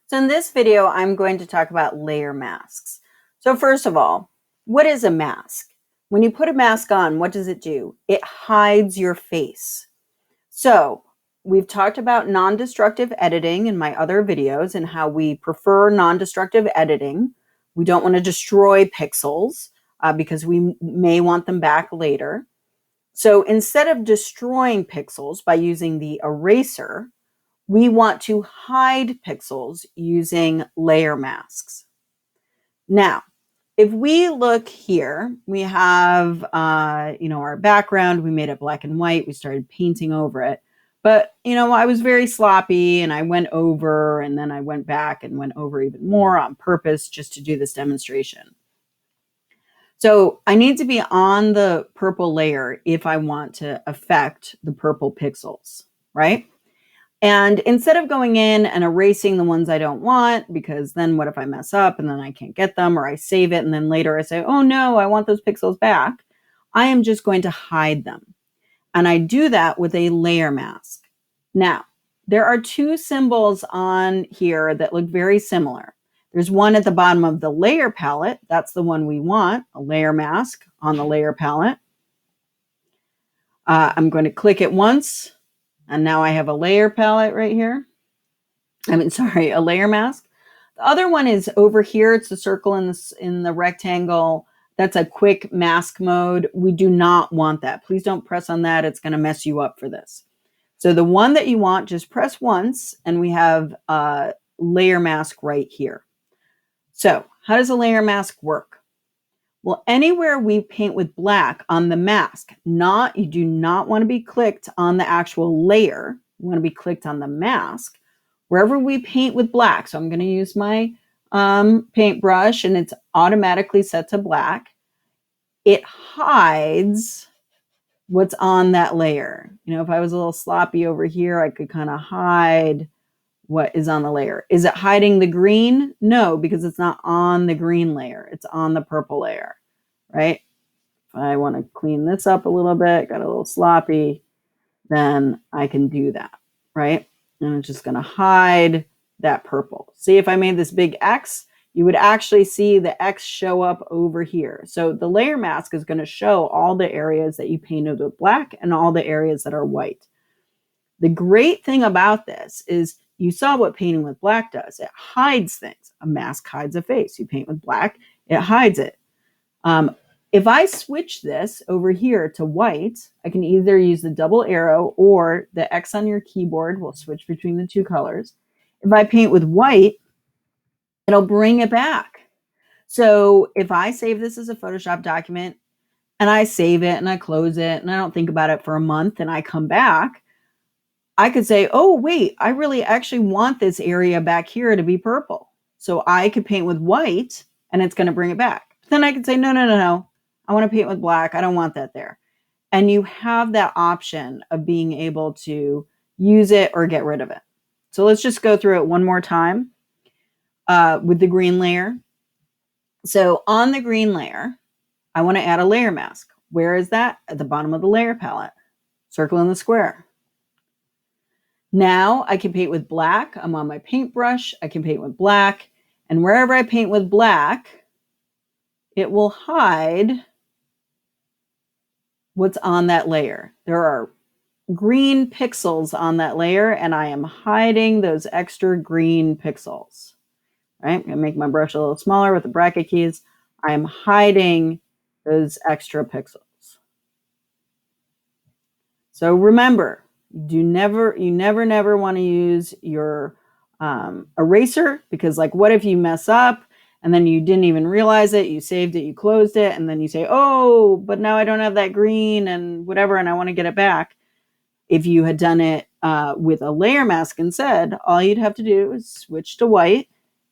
So in this video, I'm going to talk about layer masks. So first of all, what is a mask? When you put a mask on, what does it do? It hides your face. So we've talked about non-destructive editing in my other videos and how we prefer non-destructive editing. We don't want to destroy pixels because we may want them back later. So instead of destroying pixels by using the eraser, we want to hide pixels using layer masks. Now, if we look here, we have, our background. We made it black and white. We started painting over it. But, I was very sloppy and I went over and then I went back and went over even more on purpose just to do this demonstration. So I need to be on the purple layer if I want to affect the purple pixels, right? And instead of going in and erasing the ones I don't want, because then what if I mess up and then I can't get them, or I save it and then later I say, oh no, I want those pixels back, I am just going to hide them. And I do that with a layer mask. Now, there are two symbols on here that look very similar. There's one at the bottom of the layer palette. That's the one we want, a layer mask on the layer palette. I'm going to click it once. And now I have a layer palette right here. A layer mask. The other one is over here. It's the circle in the rectangle. That's a quick mask mode. We do not want that. Please don't press on that. It's going to mess you up for this. So the one that you want, just press once, and we have a layer mask right here. So how does a layer mask work? Well, anywhere we paint with black on the mask, you do not want to be clicked on the actual layer. You want to be clicked on the mask. Wherever we paint with black, so I'm going to use my paintbrush and it's automatically set to black. It hides what's on that layer. If I was a little sloppy over here, I could kind of hide what is on the layer. Is it hiding the green? No, because it's not on the green layer. It's on the purple layer, right? If I want to clean this up a little bit, got a little sloppy, then I can do that, right? And I'm just going to hide that purple. See, if I made this big X, you would actually see the X show up over here. So the layer mask is going to show all the areas that you painted with black and all the areas that are white. The great thing about this is you saw what painting with black does. It hides things. A mask hides a face. You paint with black, it hides it. If I switch this over here to white, I can either use the double arrow or the X on your keyboard will switch between the two colors. If I paint with white, it'll bring it back. So if I save this as a Photoshop document and I save it and I close it and I don't think about it for a month and I come back, I could say, oh, wait, I really actually want this area back here to be purple. So I could paint with white and it's going to bring it back. But then I could say, no. I want to paint with black. I don't want that there. And you have that option of being able to use it or get rid of it. So let's just go through it one more time with the green layer. So on the green layer, I want to add a layer mask. Where is that? At the bottom of the layer palette. Circle in the square. Now I can paint with black. I'm on my paintbrush. I can paint with black. And wherever I paint with black, it will hide what's on that layer. There are green pixels on that layer, and I am hiding those extra green pixels. Right? I'm going to make my brush a little smaller with the bracket keys. I am hiding those extra pixels. So remember, you never want to use your eraser, because what if you mess up and then you didn't even realize it, you saved it, you closed it, and then you say, oh, but now I don't have that green and whatever, and I want to get it back. If you had done it with a layer mask instead, all you'd have to do is switch to white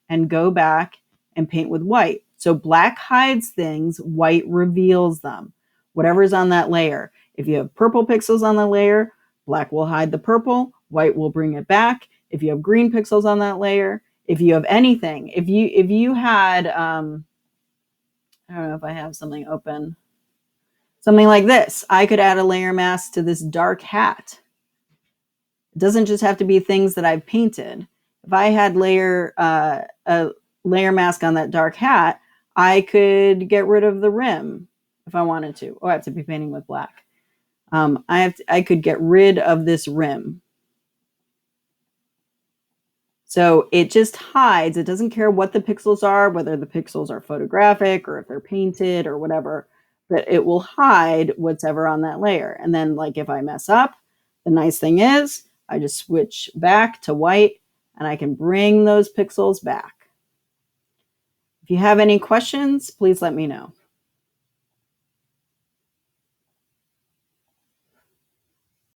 and go back and paint with white. So black hides things, white reveals them, whatever's on that layer. If you have purple pixels on the layer, black will hide the purple, white will bring it back. If you have green pixels on that layer, if you have anything, if you had, I don't know if I have something open, something like this, I could add a layer mask to this dark hat. It doesn't just have to be things that I've painted. if I had a layer mask on that dark hat, I could get rid of the rim if I wanted to. Oh, I have to be painting with black. I could get rid of this rim. So it just hides. It doesn't care what the pixels are, whether the pixels are photographic or if they're painted or whatever, but it will hide what's ever on that layer. And then like if I mess up, the nice thing is I just switch back to white and I can bring those pixels back. If you have any questions, please let me know.